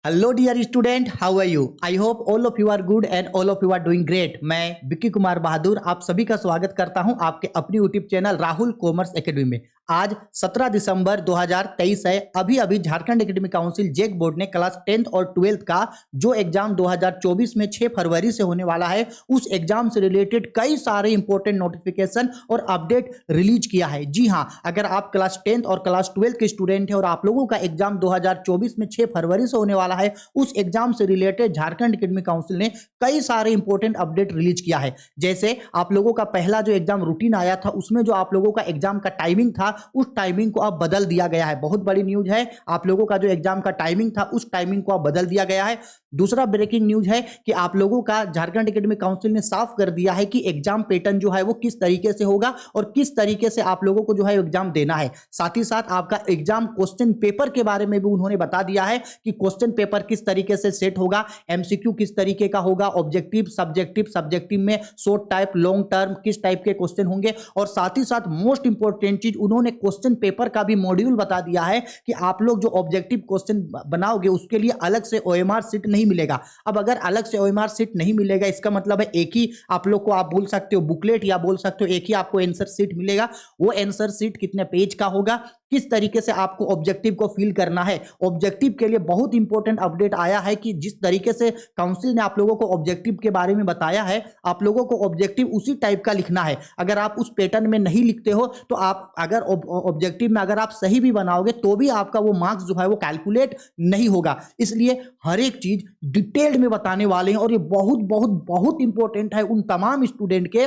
Hello dear student, how are you? I hope all of you are good and all of you are doing great. मैं विक्की कुमार बहादुर आप सभी का स्वागत करता हूं आपके अपनी YouTube channel Rahul commerce academy में। आज 17 दिसंबर 2023 है। अभी अभी झारखंड एकेडमिक काउंसिल जेक बोर्ड ने क्लास 10th और 12th का जो एग्जाम 2024 में 6 फरवरी से होने वाला है, उस एग्जाम से रिलेटेड कई सारे इंपॉर्टेंट नोटिफिकेशन और अपडेट रिलीज किया है। जी हां, अगर आप क्लास 10th और क्लास 12th के स्टूडेंट हैं और आप लोगों का एग्जाम 2024 में 6 फरवरी से होने वाला है, उस एग्जाम से रिलेटेड झारखंड एकेडमिक काउंसिल ने कई सारे इंपॉर्टेंट अपडेट रिलीज किया है। जैसे आप लोगों का पहला जो एग्जाम रूटीन आया था, उसमें जो आप लोगों का एग्जाम का टाइमिंग था, उस टाइमिंग को अब बदल दिया गया है। बहुत बड़ी न्यूज है, आप लोगों का जो एग्जाम का टाइमिंग था, उस टाइमिंग को अब बदल दिया गया है। दूसरा ब्रेकिंग न्यूज है कि आप लोगों का झारखंड एकेडमिक काउंसिल ने साफ कर दिया है कि एग्जाम पैटर्न जो है वो किस तरीके से होगा और किस तरीके से आप लोगों को जो है एग्जाम देना है। साथ ही साथ आपका एग्जाम क्वेश्चन पेपर के बारे में भी उन्होंने बता दिया है कि क्वेश्चन पेपर किस तरीके से सेट होगा, एमसीक्यू किस तरीके का होगा, ऑब्जेक्टिव, सब्जेक्टिव में शॉर्ट टाइप, लॉन्ग टर्म किस टाइप के क्वेश्चन होंगे। और साथ ही साथ मोस्ट इंपॉर्टेंट चीज, उन्होंने क्वेश्चन पेपर का भी मॉड्यूल बता दिया है कि आप लोग जो ऑब्जेक्टिव क्वेश्चन बनाओगे उसके लिए अलग से ओएमआर सीट नहीं मिलेगा। अब अगर अलग से ओएमआर सीट नहीं मिलेगा, इसका मतलब है एक ही आप लोग को, आप बोल सकते हो बुकलेट या बोल सकते हो एक ही आपको आंसर सीट मिलेगा। वो आंसर सीट कितने पेज का होगा, किस तरीके से आपको ऑब्जेक्टिव को फिल करना है। ऑब्जेक्टिव के लिए बहुत इंपॉर्टेंट अपडेट आया है कि जिस तरीके से काउंसिल ने आप लोगों को ऑब्जेक्टिव के बारे में बताया है, आप लोगों को ऑब्जेक्टिव उसी टाइप का लिखना है। अगर आप उस पैटर्न में नहीं लिखते हो तो आप अगर ऑब्जेक्टिव में अगर आप सही भी बनाओगे तो भी आपका वो मार्क्स जो है वो कैलकुलेट नहीं होगा। इसलिए हर एक चीज डिटेल्ड में बताने वाले हैं और ये बहुत बहुत बहुत इंपॉर्टेंट है उन तमाम स्टूडेंट के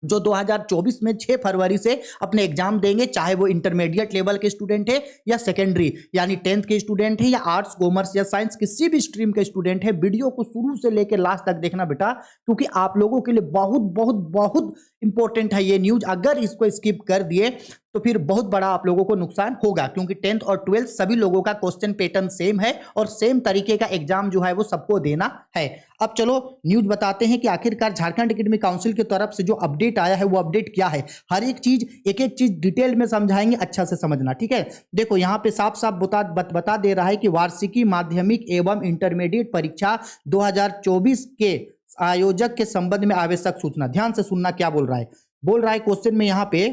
जो 2024 में 6 फरवरी से अपने एग्जाम देंगे, चाहे वो इंटरमीडिएट लेवल के स्टूडेंट है या सेकेंडरी यानी 10th के स्टूडेंट है या आर्ट्स, कॉमर्स या साइंस किसी भी स्ट्रीम के स्टूडेंट है। वीडियो को शुरू से लेकर लास्ट तक देखना बेटा, क्योंकि आप लोगों के लिए बहुत बहुत बहुत इंपॉर्टेंट है ये न्यूज। अगर इसको स्किप कर दिए तो फिर बहुत बड़ा आप लोगों को नुकसान होगा, क्योंकि 10th और 12th सभी लोगों का क्वेश्चन पैटर्न सेम है और सेम तरीके का एग्जाम जो है वो सबको देना है। अब चलो न्यूज बताते हैं कि आखिरकार झारखंड एकेडमिक काउंसिल की तरफ से जो अपडेट आया है वो अपडेट क्या है। हर एक चीज एक एक चीज डिटेल में समझाएंगे, अच्छा से समझना, ठीक है। देखो यहाँ पे साफ साफ बता दे रहा है कि वार्षिकी माध्यमिक एवं इंटरमीडिएट परीक्षा 2024 के आयोजक के संबंध में आवश्यक सूचना। ध्यान से सुनना क्या बोल रहा है क्वेश्चन में। यहाँ पे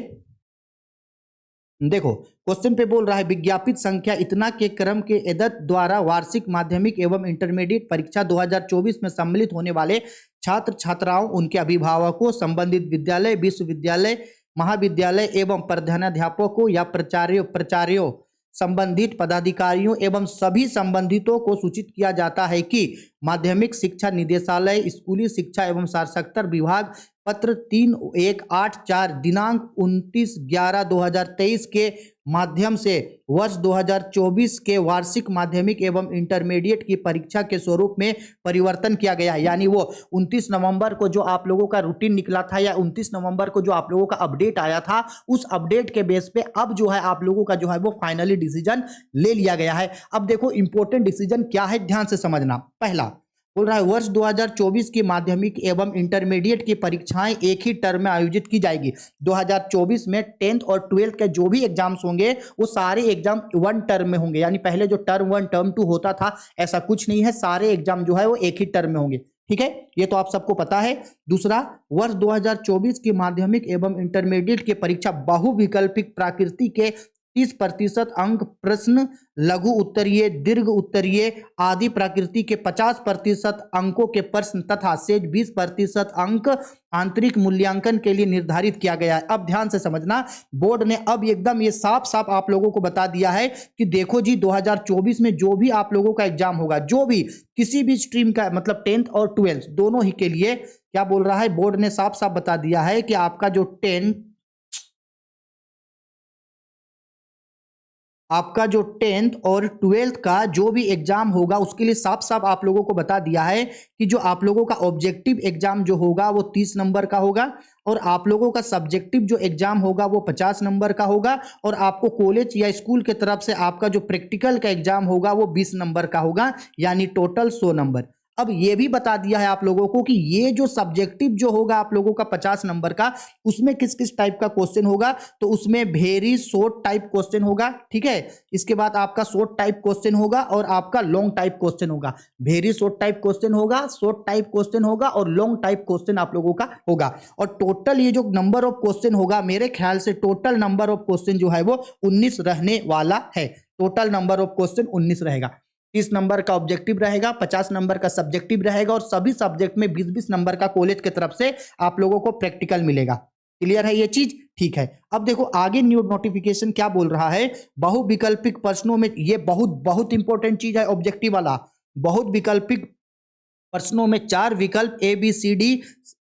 देखो क्वेश्चन पे बोल रहा है विज्ञापित संख्या इतना के क्रम के एदत द्वारा वार्षिक माध्यमिक एवं इंटरमीडिएट परीक्षा 2024 में सम्मिलित होने वाले छात्र छात्राओं, उनके अभिभावकों, संबंधित विद्यालय, विश्वविद्यालय, महाविद्यालय एवं प्रधानाध्यापकों या प्राचार्यों, संबंधित पदाधिकारियों एवं सभी संबंधितों को सूचित किया जाता है कि माध्यमिक शिक्षा निदेशालय, स्कूली शिक्षा एवं साक्षरता विभाग पत्र 3184 दिनांक 29/11/2023 के माध्यम से वर्ष 2024 के वार्षिक माध्यमिक एवं इंटरमीडिएट की परीक्षा के स्वरूप में परिवर्तन किया गया है। यानी वो 29 नवंबर को जो आप लोगों का रूटीन निकला था या 29 नवंबर को जो आप लोगों का अपडेट आया था, उस अपडेट के बेस पे अब जो है आप लोगों का जो है वो फाइनली डिसीजन ले लिया गया है। अब देखो इंपॉर्टेंट डिसीजन क्या है, ध्यान से समझना। पहला बोल रहा है वर्ष 2024 की माध्यमिक एवं इंटरमीडिएट की परीक्षाएं एक ही टर्म में आयोजित की जाएगी। 2024 में 10th और 12th के जो भी एग्जाम्स होंगे वो सारे एग्जाम वन टर्म में होंगे। यानी पहले जो टर्म 1 टर्म 2 होता था, ऐसा कुछ नहीं है, सारे एग्जाम जो है वो एक ही टर्म में होंगे, ठीक है। ये तो आप सबको पता है। दूसरा, वर्ष 2024 की माध्यमिक एवं इंटरमीडिएट की परीक्षा बहुविकल्पिक प्रकृति के 30% अंक, प्रश्न, लघु उत्तरीय, दीर्घ उत्तरीय आदि प्रकृति के 50% अंकों के प्रश्न तथा शेष 20% अंक आंतरिक मूल्यांकन के लिए निर्धारित किया गया है। अब ध्यान से समझना, बोर्ड ने अब एकदम ये साफ साफ आप लोगों को बता दिया है कि देखो जी 2024 में जो भी आप लोगों का एग्जाम होगा, जो भी किसी भी स्ट्रीम का, मतलब 10th और 12th दोनों ही के लिए, क्या बोल रहा है बोर्ड ने साफ साफ बता दिया है कि आपका जो 10th और 12th का जो भी एग्जाम होगा उसके लिए साफ साफ आप लोगों को बता दिया है कि जो आप लोगों का ऑब्जेक्टिव एग्जाम जो होगा वो 30 नंबर का होगा और आप लोगों का सब्जेक्टिव जो एग्जाम होगा वो 50 नंबर का होगा और आपको कॉलेज या स्कूल की तरफ से आपका जो प्रैक्टिकल का एग्जाम होगा वो 20 नंबर का होगा, यानी टोटल 100 नंबर। अब ये भी बता दिया है आप लोगों को कि ये जो सब्जेक्टिव जो होगा आप लोगों का 50 नंबर का, उसमें किस किस टाइप का क्वेश्चन होगा, तो उसमें वेरी शॉर्ट टाइप क्वेश्चन होगा, ठीक है। इसके बाद आपका शॉर्ट टाइप क्वेश्चन होगा और आपका लॉन्ग टाइप क्वेश्चन होगा। वेरी शॉर्ट टाइप क्वेश्चन होगा, शॉर्ट टाइप क्वेश्चन होगा और लॉन्ग टाइप क्वेश्चन आप लोगों का होगा। और टोटल ये जो नंबर ऑफ क्वेश्चन होगा, मेरे ख्याल से टोटल नंबर ऑफ क्वेश्चन जो है वो 19 रहने वाला है। टोटल नंबर ऑफ क्वेश्चन 19 रहेगा। 30 नंबर का ऑब्जेक्टिव रहेगा, 50 नंबर का सब्जेक्टिव रहेगा और सभी सब्जेक्ट में 20-20 नंबर का कॉलेज की तरफ से आप लोगों को प्रैक्टिकल मिलेगा। क्लियर है ये चीज? ठीक है। अब देखो आगे न्यू नोटिफिकेशन क्या बोल रहा है। बहुविकल्पिक प्रश्नों में, ये बहुत बहुत इंपॉर्टेंट चीज है ऑब्जेक्टिव वाला। बहुविकल्पिक प्रश्नों में 4 विकल्प ABCD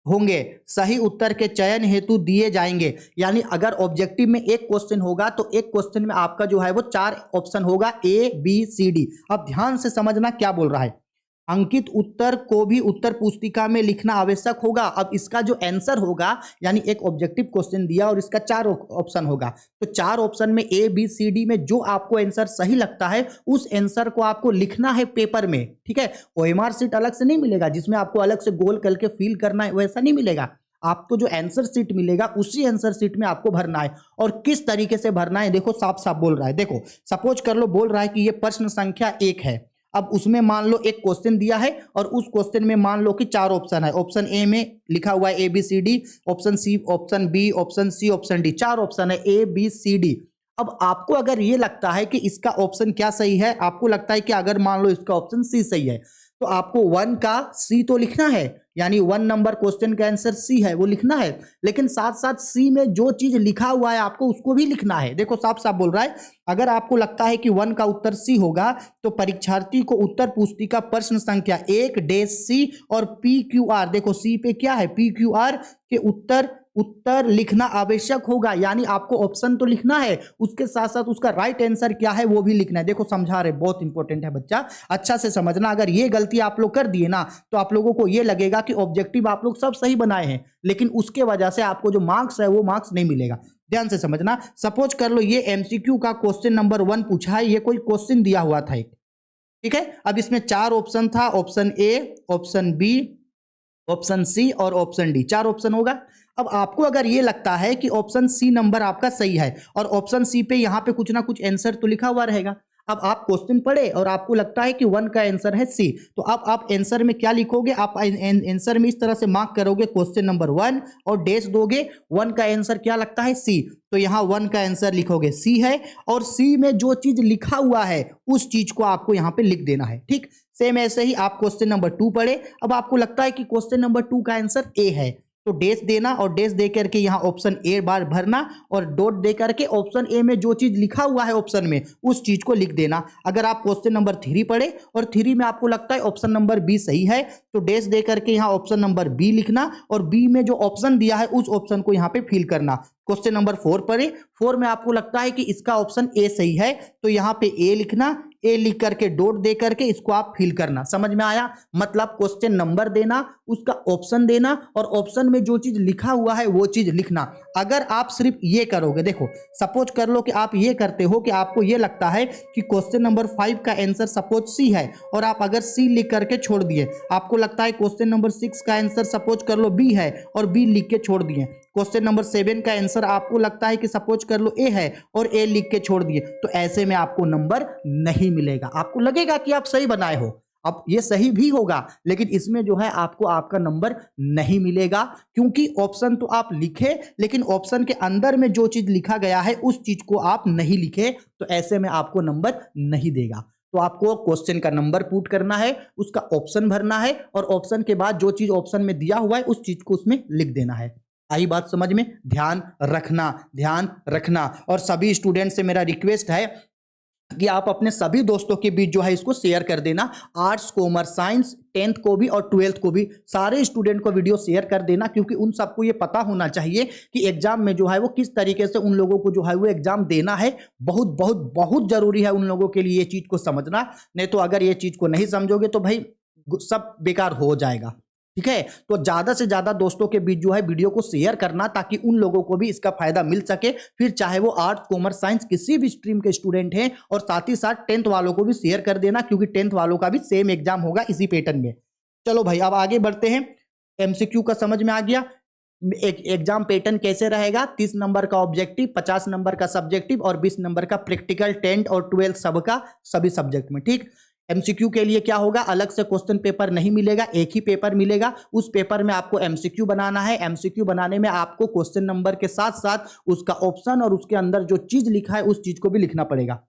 होंगे, सही उत्तर के चयन हेतु दिए जाएंगे। यानी अगर ऑब्जेक्टिव में एक क्वेश्चन होगा तो एक क्वेश्चन में आपका जो है वो 4 ऑप्शन होगा ABCD। अब ध्यान से समझना क्या बोल रहा है। अंकित उत्तर को भी उत्तर पुस्तिका में लिखना आवश्यक होगा। अब इसका जो आंसर होगा, यानी एक ऑब्जेक्टिव क्वेश्चन दिया और इसका 4 ऑप्शन होगा, तो 4 ऑप्शन में ABCD में जो आपको आंसर सही लगता है उस आंसर को आपको लिखना है पेपर में, ठीक है। OMR शीट अलग से नहीं मिलेगा जिसमें आपको अलग से गोल करके फिल करना है, वैसा नहीं मिलेगा। आपको जो आंसर शीट मिलेगा उसी आंसर शीट में आपको भरना है। और किस तरीके से भरना है देखो, साफ साफ बोल रहा है। देखो सपोज कर लो, बोल रहा है कि ये प्रश्न संख्या 1 है। अब उसमें मान लो एक क्वेश्चन दिया है और उस क्वेश्चन में मान लो कि 4 ऑप्शन है। ऑप्शन ए में लिखा हुआ है ABCD, option C, option B, option C, option D, 4 option है ABCD। अब आपको अगर ये लगता है कि इसका ऑप्शन क्या सही है, आपको लगता है कि अगर मान लो इसका ऑप्शन सी सही है, तो आपको 1 का C तो लिखना है, यानी 1 नंबर क्वेश्चन का आंसर C है वो लिखना है। लेकिन साथ साथ C में जो चीज लिखा हुआ है आपको उसको भी लिखना है। देखो साफ साफ बोल रहा है, अगर आपको लगता है कि 1 का उत्तर C होगा तो परीक्षार्थी को उत्तर पुस्तिका प्रश्न संख्या 1-C और PQR, देखो C पे क्या है, PQR के उत्तर लिखना आवश्यक होगा। यानी आपको ऑप्शन तो लिखना है, उसके साथ साथ उसका राइट आंसर क्या है वो भी लिखना है। देखो समझा रहे, बहुत इंपॉर्टेंट है बच्चा, अच्छा से समझना। अगर ये गलती आप लोग कर दिए ना तो आप लोगों को ये लगेगा कि ऑब्जेक्टिव आप लोग सब सही बनाए हैं, लेकिन उसके वजह से आपको जो मार्क्स है वो मार्क्स नहीं मिलेगा। ध्यान से समझना। सपोज कर लो ये MCQ का क्वेश्चन नंबर 1 पूछा है, ये कोई क्वेश्चन दिया हुआ था एक, ठीक है। अब इसमें 4 ऑप्शन था, option A, option B, option C और ऑप्शन D, 4 ऑप्शन होगा। अब आपको अगर ये लगता है कि ऑप्शन C नंबर आपका सही है और ऑप्शन C पे यहाँ पे कुछ ना कुछ आंसर तो लिखा हुआ रहेगा। अब आप क्वेश्चन पढ़े और आपको लगता है कि 1 का आंसर है C, तो अब आप आंसर में क्या लिखोगे, आप आंसर में इस तरह से मार्क करोगे क्वेश्चन नंबर 1 और डैश दोगे। 1 का आंसर क्या लगता है C, तो यहाँ 1 का आंसर लिखोगे C है और C में जो चीज लिखा हुआ है उस चीज को आपको यहाँ पे लिख देना है, ठीक। सेम ऐसे ही आप क्वेश्चन नंबर 2 पढ़े, अब आपको लगता है कि क्वेश्चन नंबर 2 का आंसर A है, तो डैश देना और डैश दे करके यहाँ ऑप्शन A बार भरना और डॉट दे करके ऑप्शन A में जो चीज लिखा हुआ है ऑप्शन में उस चीज को लिख देना। अगर आप क्वेश्चन नंबर 3 पढ़े और 3 में आपको लगता है ऑप्शन नंबर B सही है, तो डैश दे करके यहाँ ऑप्शन नंबर B लिखना और B में जो ऑप्शन दिया है उस ऑप्शन को यहाँ पे फिल करना। क्वेश्चन नंबर 4 पढ़े, 4 में आपको लगता है कि इसका ऑप्शन A सही है, तो यहाँ पे A लिखना, A लिख करके डॉट दे करके इसको आप फिल करना। समझ में आया? मतलब क्वेश्चन नंबर देना, उसका ऑप्शन देना और ऑप्शन में जो चीज लिखा हुआ है वो चीज लिखना। अगर आप सिर्फ ये करोगे, देखो सपोज कर लो कि आप ये करते हो कि आपको ये लगता है कि क्वेश्चन नंबर 5 का आंसर सपोज C है और आप अगर C लिख करके छोड़ दिए, आपको लगता है क्वेश्चन नंबर 6 का आंसर सपोज कर लो B है और B लिख के छोड़ दिए, क्वेश्चन नंबर 7 का आंसर आपको लगता है कि सपोज कर लो A है और A लिख के छोड़ दिए, तो ऐसे में आपको नंबर नहीं मिलेगा। आपको लगेगा कि आप सही बनाए हो, अब ये सही भी होगा लेकिन इसमें जो है आपको आपका नंबर नहीं मिलेगा, क्योंकि ऑप्शन तो आप लिखे लेकिन ऑप्शन के अंदर में जो चीज लिखा गया है उस चीज को आप नहीं लिखे, तो ऐसे में आपको नंबर नहीं देगा। तो आपको क्वेश्चन का नंबर पुट करना है, उसका ऑप्शन भरना है और ऑप्शन के बाद जो चीज ऑप्शन में दिया हुआ है उस चीज को उसमें लिख देना है। आई बात समझ में? ध्यान रखना, ध्यान रखना। और सभी स्टूडेंट से मेरा रिक्वेस्ट है कि आप अपने सभी दोस्तों के बीच जो है इसको शेयर कर देना। आर्ट्स, कॉमर्स, साइंस, 10th को भी और 12th को भी, सारे स्टूडेंट को वीडियो शेयर कर देना, क्योंकि उन सबको ये पता होना चाहिए कि एग्जाम में जो है वो किस तरीके से उन लोगों को जो है वो एग्जाम देना है। बहुत बहुत बहुत जरूरी है उन लोगों के लिए ये चीज को समझना, नहीं तो अगर ये चीज को नहीं समझोगे तो भाई सब बेकार हो जाएगा, ठीक है। तो ज्यादा से ज्यादा दोस्तों के बीच जो है वीडियो को शेयर करना, ताकि उन लोगों को भी इसका फायदा मिल सके। फिर चाहे वो आर्ट्स, कॉमर्स, साइंस किसी भी स्ट्रीम के स्टूडेंट हैं, और साथ ही साथ 10th वालों को भी शेयर कर देना, क्योंकि 10th वालों का भी सेम एग्जाम होगा इसी पैटर्न में। चलो भाई अब आगे बढ़ते हैं। एमसीक्यू का समझ में आ गया। एक एग्जाम पैटर्न कैसे रहेगा, 30 नंबर का ऑब्जेक्टिव, 50 नंबर का सब्जेक्टिव और 20 नंबर का प्रैक्टिकल 10th और 12th सबका, सभी सब्जेक्ट में। ठीक। एमसीक्यू के लिए क्या होगा, अलग से क्वेश्चन पेपर नहीं मिलेगा, एक ही पेपर मिलेगा। उस पेपर में आपको एमसीक्यू बनाना है। एमसीक्यू बनाने में आपको क्वेश्चन नंबर के साथ साथ उसका ऑप्शन और उसके अंदर जो चीज लिखा है उस चीज को भी लिखना पड़ेगा।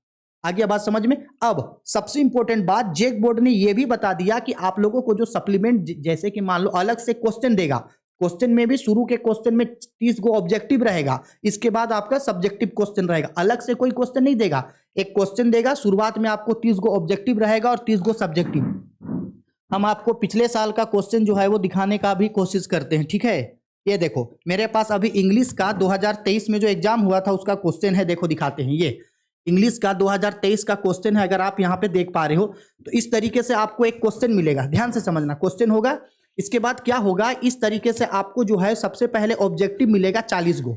आगे बात समझ में। अब सबसे इंपॉर्टेंट बात, जेक बोर्ड ने यह भी बता दिया कि आप लोगों को जो सप्लीमेंट, जैसे कि मान लो अलग से क्वेश्चन देगा, क्वेश्चन में भी शुरू के क्वेश्चन में 30 गो ऑब्जेक्टिव रहेगा, इसके बाद आपका सब्जेक्टिव क्वेश्चन रहेगा। अलग से कोई क्वेश्चन नहीं देगा, एक क्वेश्चन देगा, शुरुआत में आपको 30 गो ऑब्जेक्टिव रहेगा और 30 गो सब्जेक्टिव। हम आपको पिछले साल का क्वेश्चन जो है वो दिखाने का भी कोशिश करते हैं। ठीक है, ये देखो मेरे पास अभी इंग्लिश का 2023 में जो एग्जाम हुआ था उसका क्वेश्चन है, देखो दिखाते हैं। ये इंग्लिश का 2023 का क्वेश्चन है, अगर आप यहाँ पे देख पा रहे हो तो इस तरीके से आपको एक क्वेश्चन मिलेगा, ध्यान से समझना। क्वेश्चन होगा, इसके बाद क्या होगा, इस तरीके से आपको जो है सबसे पहले ऑब्जेक्टिव मिलेगा 40 गो।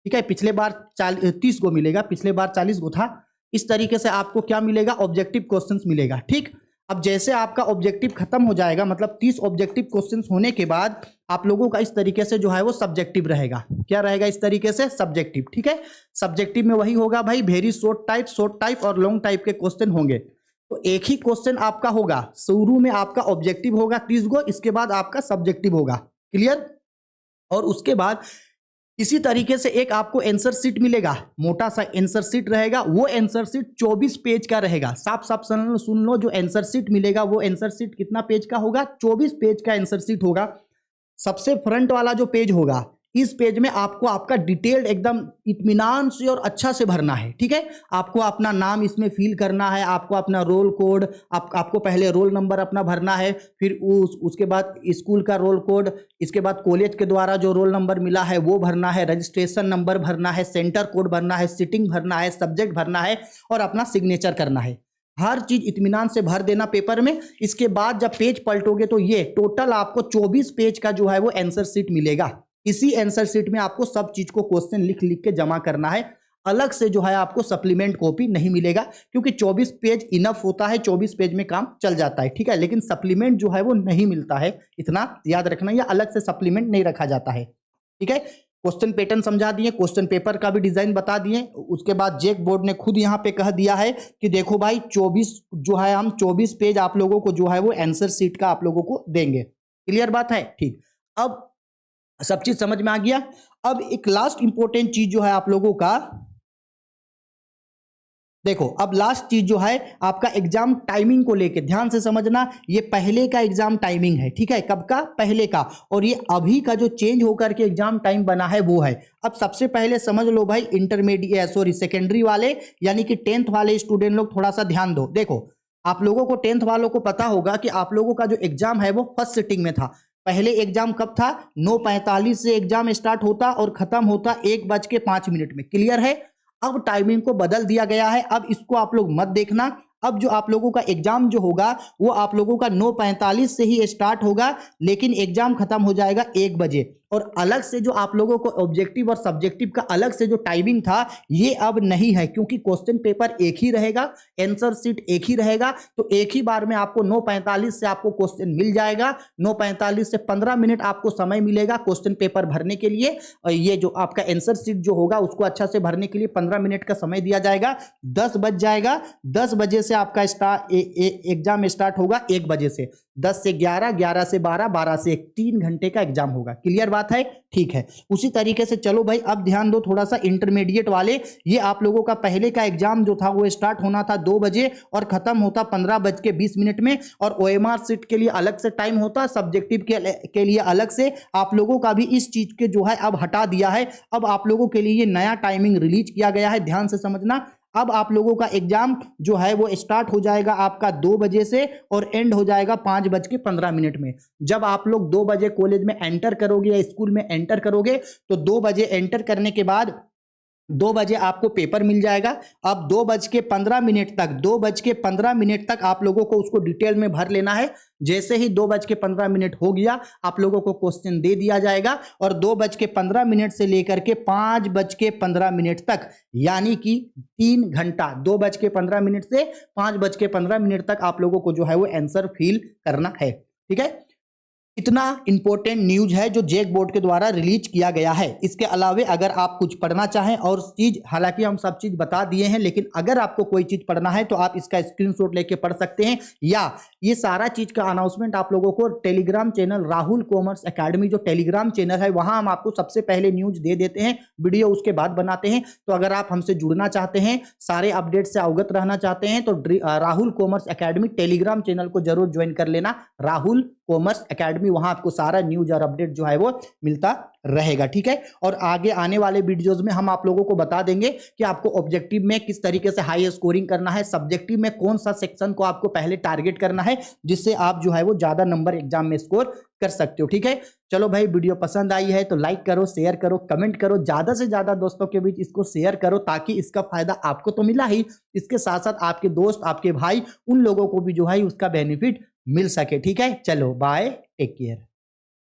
ठीक है, पिछले बार 30 गो मिलेगा, पिछले बार 40 गो था। इस तरीके से आपको क्या मिलेगा, ऑब्जेक्टिव क्वेश्चंस मिलेगा। ठीक। अब जैसे आपका ऑब्जेक्टिव खत्म हो जाएगा, मतलब 30 ऑब्जेक्टिव क्वेश्चंस होने के बाद आप लोगों का इस तरीके से जो है वो सब्जेक्टिव रहेगा। क्या रहेगा, इस तरीके से सब्जेक्टिव। ठीक है, सब्जेक्टिव में वही होगा भाई, वेरी शॉर्ट टाइप और लॉन्ग टाइप के क्वेश्चन होंगे। तो एक ही क्वेश्चन आपका होगा, शुरू में आपका ऑब्जेक्टिव होगा 30 गो, इसके बाद आपका सब्जेक्टिव होगा। क्लियर। और उसके बाद इसी तरीके से एक आपको आंसर शीट मिलेगा, मोटा सा आंसर शीट रहेगा। वो आंसर शीट 24 पेज का रहेगा। साफ साफ सुन लो, जो आंसर शीट मिलेगा वो आंसर शीट कितना पेज का होगा, 24 पेज का आंसर शीट होगा। सबसे फ्रंट वाला जो पेज होगा, इस पेज में आपको आपका डिटेल्ड एकदम इत्मीनान से और अच्छा से भरना है। ठीक है, आपको अपना नाम इसमें फिल करना है, आपको अपना रोल कोड, आपको पहले रोल नंबर अपना भरना है, फिर उसके बाद स्कूल का रोल कोड, इसके बाद कॉलेज के द्वारा जो रोल नंबर मिला है वो भरना है, रजिस्ट्रेशन नंबर भरना है, सेंटर कोड भरना है, सीटिंग भरना है, सब्जेक्ट भरना है और अपना सिग्नेचर करना है। हर चीज इत्मीनान से भर देना पेपर में। इसके बाद जब पेज पलटोगे तो ये टोटल आपको 24 पेज का जो है वो आंसर शीट मिलेगा। इसी आंसर शीट में आपको सब चीज को क्वेश्चन लिख लिख के जमा करना है। अलग से जो है आपको सप्लीमेंट कॉपी नहीं मिलेगा, क्योंकि 24 पेज इनफ होता है, 24 पेज में काम चल जाता है। ठीक है, लेकिन सप्लीमेंट जो है वो नहीं मिलता है, इतना याद रखना, या अलग से सप्लीमेंट नहीं रखा जाता है। ठीक है, क्वेश्चन पैटर्न समझा दिए, क्वेश्चन पेपर का भी डिजाइन बता दिए। उसके बाद जेक बोर्ड ने खुद यहाँ पे कह दिया है कि देखो भाई 24 जो है, हम 24 पेज आप लोगों को जो है वो आंसर शीट का आप लोगों को देंगे। क्लियर बात है। ठीक, अब सब चीज समझ में आ गया। अब एक लास्ट इंपॉर्टेंट चीज जो है आप लोगों का, देखो अब लास्ट चीज जो है आपका एग्जाम टाइमिंग को लेके ध्यान से समझना। ये पहले का एग्जाम टाइमिंग है, ठीक है, कब का, पहले का। और ये अभी का जो चेंज होकर के एग्जाम टाइम बना है वो है। अब सबसे पहले समझ लो भाई, सेकेंडरी वाले यानी कि 10th वाले स्टूडेंट लोग थोड़ा सा ध्यान दो। देखो आप लोगों को 10th वालों को पता होगा कि आप लोगों का जो एग्जाम है वो फर्स्ट सिटिंग में था। पहले एग्जाम कब था, 9:45 से एग्जाम स्टार्ट होता और खत्म होता 1:05 में। क्लियर है। अब टाइमिंग को बदल दिया गया है, अब इसको आप लोग मत देखना। अब जो आप लोगों का एग्जाम जो होगा वो आप लोगों का 9:45 से ही स्टार्ट होगा, लेकिन एग्जाम खत्म हो जाएगा 1 बजे। और अलग से जो आप लोगों को ऑब्जेक्टिव और सब्जेक्टिव का अलग से जो टाइमिंग था ये अब नहीं है, क्योंकि क्वेश्चन पेपर एक ही रहेगा, आंसर शीट एक ही रहेगा। तो एक ही बार में आपको 9:45 से आपको क्वेश्चन मिल जाएगा। 9:45 से 15 मिनट आपको समय मिलेगा क्वेश्चन पेपर भरने के लिए। और ये जो आपका आंसर शीट जो होगा उसको अच्छा से भरने के लिए 15 मिनट का समय दिया जाएगा। 10 बज जाएगा, 10 बजे से आपका एग्जाम स्टार्ट होगा 1 बजे से, 10 से 11, 11 से 12, 12 से 1, 3 घंटे का एग्जाम होगा। क्लियर बात है। ठीक है, उसी तरीके से चलो भाई अब ध्यान दो थोड़ा सा इंटरमीडिएट वाले। ये आप लोगों का पहले का एग्जाम जो था वो स्टार्ट होना था 2 बजे और खत्म होता 15:20 में। और ओएमआर सीट के लिए अलग से टाइम होता, सब्जेक्टिव के लिए अलग से। आप लोगों का भी इस चीज के जो है अब हटा दिया है। अब आप लोगों के लिए ये नया टाइमिंग रिलीज किया गया है, ध्यान से समझना। अब आप लोगों का एग्जाम जो है वो स्टार्ट हो जाएगा आपका 2 बजे से और एंड हो जाएगा 5:15 में। जब आप लोग 2 बजे कॉलेज में एंटर करोगे या स्कूल में एंटर करोगे तो 2 बजे एंटर करने के बाद 2 बजे आपको पेपर मिल जाएगा। अब 2:15 तक आप लोगों को उसको डिटेल में भर लेना है। जैसे ही 2:15 हो गया आप लोगों को क्वेश्चन दे दिया जाएगा। और 2:15 से लेकर के 5:15 तक, यानी कि 3 घंटा, 2:15 से 5:15 तक आप लोगों को जो है वो आंसर फिल करना है। ठीक है, इतना इंपॉर्टेंट न्यूज है जो जैक बोर्ड के द्वारा रिलीज किया गया है। इसके अलावे अगर आप कुछ पढ़ना चाहें और चीज, हालांकि हम सब चीज बता दिए हैं, लेकिन अगर आपको कोई चीज पढ़ना है तो आप इसका स्क्रीनशॉट लेके पढ़ सकते हैं, या ये सारा चीज का अनाउंसमेंट आप लोगों को Telegram channel Rahul commerce academy जो टेलीग्राम चैनल है वहां हम आपको सबसे पहले न्यूज दे देते हैं, वीडियो उसके बाद बनाते हैं। तो अगर आप हमसे जुड़ना चाहते हैं, सारे अपडेट से अवगत रहना चाहते हैं, तो Rahul commerce academy Telegram channel को जरूर ज्वाइन कर लेना, राहुल कॉमर्स एकेडमी। वहां आपको सारा न्यूज और अपडेट जो है वो मिलता रहेगा, ठीक है। और आगे आने वाले वीडियोस में हम आप लोगों को बता देंगे कि आपको ऑब्जेक्टिव में किस तरीके से हाई स्कोरिंग करना है, सब्जेक्टिव में कौन सा सेक्शन को आपको पहले टारगेट करना है, जिससे आप जो है वो ज्यादा नंबर एग्जाम में स्कोर कर सकते हो, ठीक है। चलो भाई, वीडियो पसंद आई है तो लाइक करो, शेयर करो, कमेंट करो, ज्यादा से ज्यादा दोस्तों के बीच इसको शेयर करो, ताकि इसका फायदा आपको तो मिला ही, इसके साथ साथ आपके दोस्त, आपके भाई, उन लोगों को भी जो है उसका बेनिफिट मिल सके, ठीक है। चलो बाय, टेक केयर।